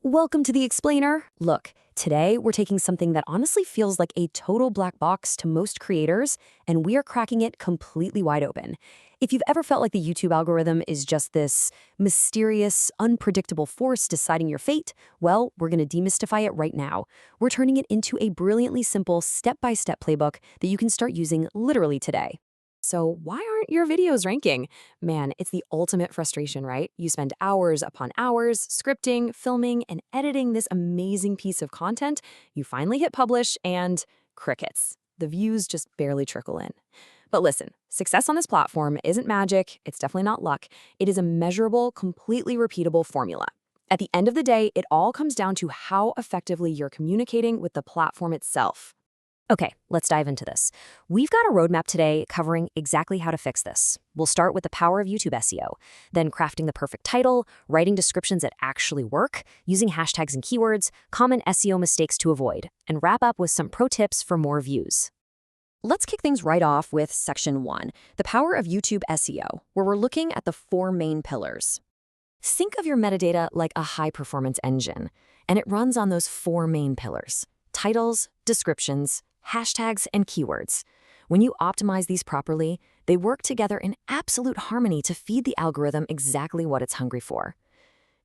Welcome to the explainer. Look, today we're taking something that honestly feels like a total black box to most creators, and we are cracking it completely wide open. If you've ever felt like the YouTube algorithm is just this mysterious, unpredictable force deciding your fate, well, we're going to demystify it right now. We're turning it into a brilliantly simple step-by-step playbook that you can start using literally today. So why aren't your videos ranking? Man, it's the ultimate frustration, right? You spend hours upon hours scripting, filming, and editing this amazing piece of content. You finally hit publish and crickets. The views just barely trickle in. But listen, success on this platform isn't magic. It's definitely not luck. It is a measurable, completely repeatable formula. At the end of the day, it all comes down to how effectively you're communicating with the platform itself. Okay, let's dive into this. We've got a roadmap today covering exactly how to fix this. We'll start with the power of YouTube SEO, then crafting the perfect title, writing descriptions that actually work, using hashtags and keywords, common SEO mistakes to avoid, and wrap up with some pro tips for more views. Let's kick things right off with Section 1, the power of YouTube SEO, where we're looking at the 4 main pillars. Think of your metadata like a high-performance engine, and it runs on those 4 main pillars: titles, descriptions, hashtags, and keywords. When you optimize these properly, they work together in absolute harmony to feed the algorithm exactly what it's hungry for.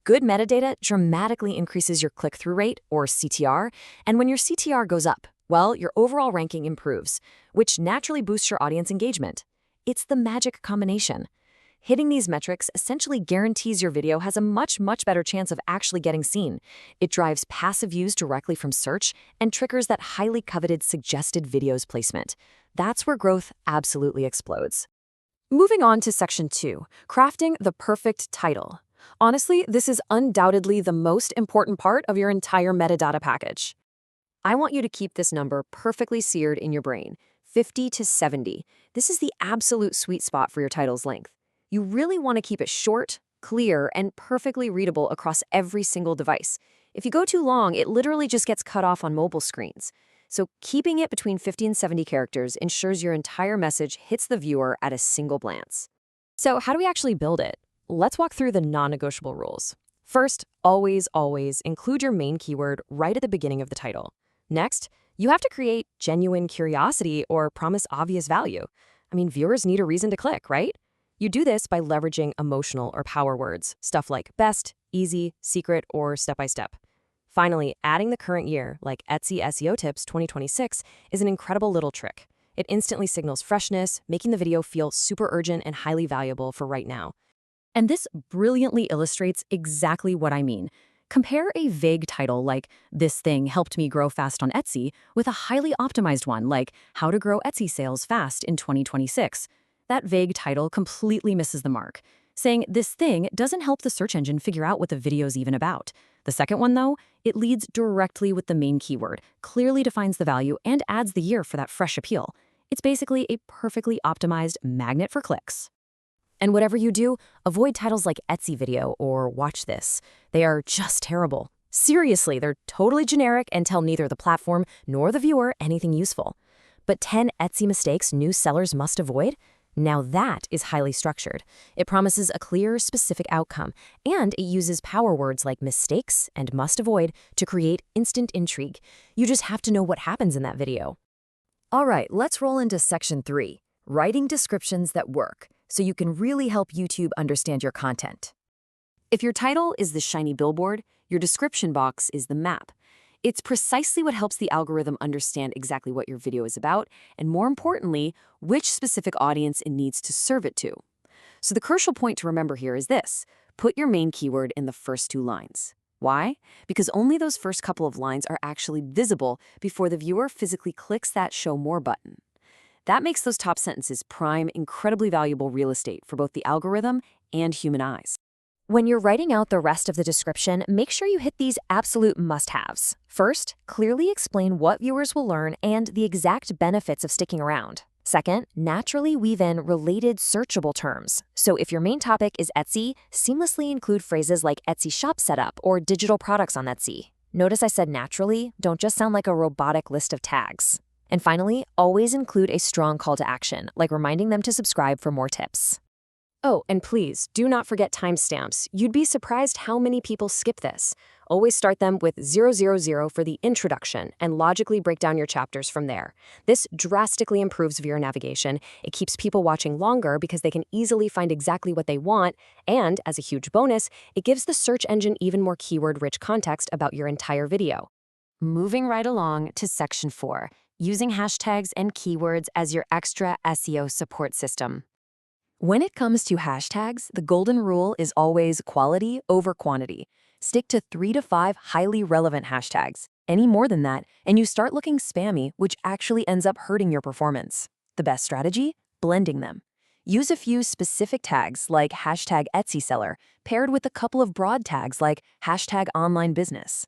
Good metadata dramatically increases your click-through rate, or CTR, and when your CTR goes up, well, your overall ranking improves, which naturally boosts your audience engagement. It's the magic combination. Hitting these metrics essentially guarantees your video has a much better chance of actually getting seen. It drives passive views directly from search and triggers that highly coveted suggested videos placement. That's where growth absolutely explodes. Moving on to Section 2, crafting the perfect title. Honestly, this is undoubtedly the most important part of your entire metadata package. I want you to keep this number perfectly seared in your brain, 50 to 70. This is the absolute sweet spot for your title's length. You really want to keep it short, clear, and perfectly readable across every single device. If you go too long, it literally just gets cut off on mobile screens. So keeping it between 50 and 70 characters ensures your entire message hits the viewer at a single glance. So how do we actually build it? Let's walk through the non-negotiable rules. First, always include your main keyword right at the beginning of the title. Next, you have to create genuine curiosity or promise obvious value. I mean, viewers need a reason to click, right? You do this by leveraging emotional or power words, stuff like best, easy, secret, or step-by-step. Finally, adding the current year, like Etsy SEO Tips 2026, is an incredible little trick. It instantly signals freshness, making the video feel super urgent and highly valuable for right now. And this brilliantly illustrates exactly what I mean. Compare a vague title like "This thing helped me grow fast on Etsy" with a highly optimized one like "How to grow Etsy sales fast in 2026. That vague title completely misses the mark. Saying "this thing" doesn't help the search engine figure out what the video's even about. The second one, though, it leads directly with the main keyword, clearly defines the value, and adds the year for that fresh appeal. It's basically a perfectly optimized magnet for clicks. And whatever you do, avoid titles like Etsy video or Watch This. They are just terrible. Seriously, they're totally generic and tell neither the platform nor the viewer anything useful. But 10 Etsy mistakes new sellers must avoid? Now that is highly structured. It promises a clear, specific outcome, and it uses power words like mistakes and must avoid to create instant intrigue. You just have to know what happens in that video. All right, let's roll into Section 3, writing descriptions that work, so you can really help YouTube understand your content. If your title is the shiny billboard, your description box is the map. It's precisely what helps the algorithm understand exactly what your video is about, and more importantly, which specific audience it needs to serve it to. So the crucial point to remember here is this: put your main keyword in the first 2 lines. Why? Because only those first couple of lines are actually visible before the viewer physically clicks that Show More button. That makes those top sentences prime, incredibly valuable real estate for both the algorithm and human eyes. When you're writing out the rest of the description, make sure you hit these absolute must-haves. First, clearly explain what viewers will learn and the exact benefits of sticking around. Second, naturally weave in related searchable terms. So if your main topic is Etsy, seamlessly include phrases like Etsy shop setup or digital products on Etsy. Notice I said naturally, don't just sound like a robotic list of tags. And finally, always include a strong call to action, like reminding them to subscribe for more tips. Oh, and please, do not forget timestamps. You'd be surprised how many people skip this. Always start them with 000 for the introduction and logically break down your chapters from there. This drastically improves viewer navigation. It keeps people watching longer because they can easily find exactly what they want, and, as a huge bonus, it gives the search engine even more keyword-rich context about your entire video. Moving right along to Section 4, using hashtags and keywords as your extra SEO support system. When it comes to hashtags, the golden rule is always quality over quantity. Stick to 3 to 5 highly relevant hashtags. Any more than that, and you start looking spammy, which actually ends up hurting your performance. The best strategy? Blending them. Use a few specific tags like hashtag Etsy seller, paired with a couple of broad tags like hashtag online business.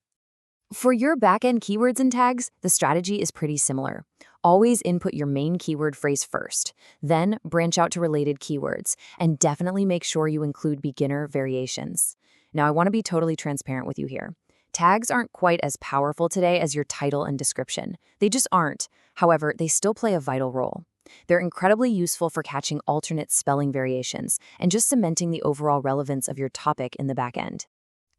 For your backend keywords and tags, the strategy is pretty similar. Always input your main keyword phrase first, then branch out to related keywords, and definitely make sure you include beginner variations. Now, I want to be totally transparent with you here. Tags aren't quite as powerful today as your title and description. They just aren't. However, they still play a vital role. They're incredibly useful for catching alternate spelling variations and just cementing the overall relevance of your topic in the backend.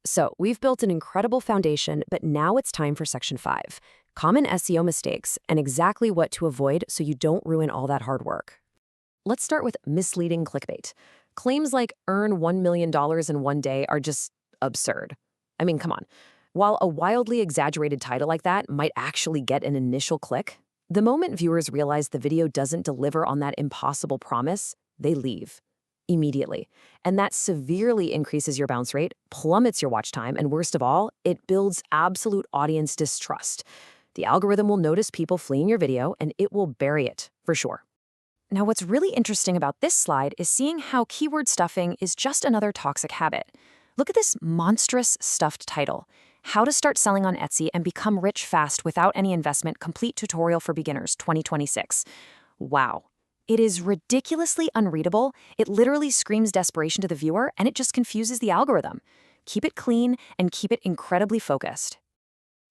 So, we've built an incredible foundation, but now it's time for Section 5. Common SEO mistakes and exactly what to avoid so you don't ruin all that hard work. Let's start with misleading clickbait. Claims like earn $1 million in one day are just absurd. I mean, come on. While a wildly exaggerated title like that might actually get an initial click, the moment viewers realize the video doesn't deliver on that impossible promise, they leave immediately. And that severely increases your bounce rate, plummets your watch time, and worst of all, it builds absolute audience distrust. The algorithm will notice people fleeing your video, and it will bury it, for sure. Now, what's really interesting about this slide is seeing how keyword stuffing is just another toxic habit. Look at this monstrous stuffed title. How to Start Selling on Etsy and Become Rich Fast Without Any Investment Complete Tutorial for Beginners 2026. Wow. It is ridiculously unreadable. It literally screams desperation to the viewer, and it just confuses the algorithm. Keep it clean and keep it incredibly focused.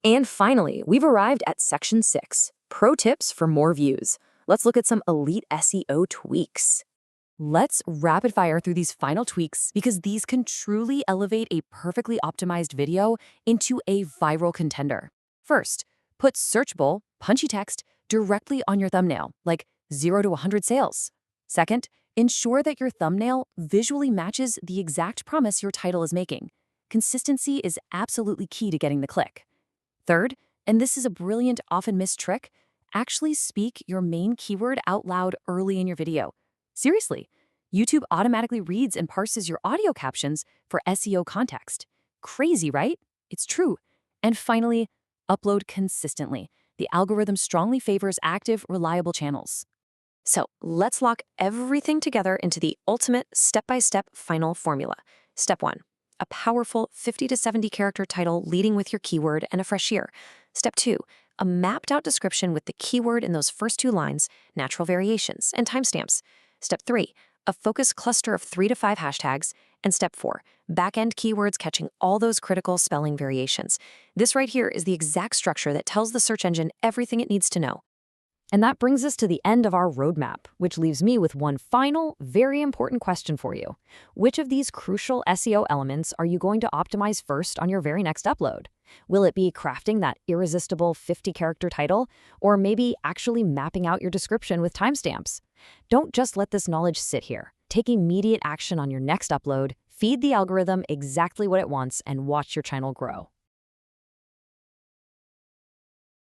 And finally, we've arrived at Section 6, Pro Tips for More Views. Let's look at some elite SEO tweaks. Let's rapid fire through these final tweaks because these can truly elevate a perfectly optimized video into a viral contender. First, put searchable, punchy text directly on your thumbnail, like 0 to 100 sales. Second, ensure that your thumbnail visually matches the exact promise your title is making. Consistency is absolutely key to getting the click. Third, and this is a brilliant, often missed trick, actually speak your main keyword out loud early in your video. Seriously, YouTube automatically reads and parses your audio captions for SEO context. Crazy, right? It's true. And finally, upload consistently. The algorithm strongly favors active, reliable channels. So let's lock everything together into the ultimate step-by-step final formula. Step 1, a powerful 50 to 70 character title leading with your keyword and a fresh year. Step 2, a mapped out description with the keyword in those first 2 lines, natural variations, and timestamps. Step 3, a focused cluster of 3 to 5 hashtags. And step 4, back-end keywords catching all those critical spelling variations. This right here is the exact structure that tells the search engine everything it needs to know. And that brings us to the end of our roadmap, which leaves me with one final, very important question for you. Which of these crucial SEO elements are you going to optimize first on your very next upload? Will it be crafting that irresistible 50-character title, or maybe actually mapping out your description with timestamps? Don't just let this knowledge sit here. Take immediate action on your next upload, feed the algorithm exactly what it wants, and watch your channel grow.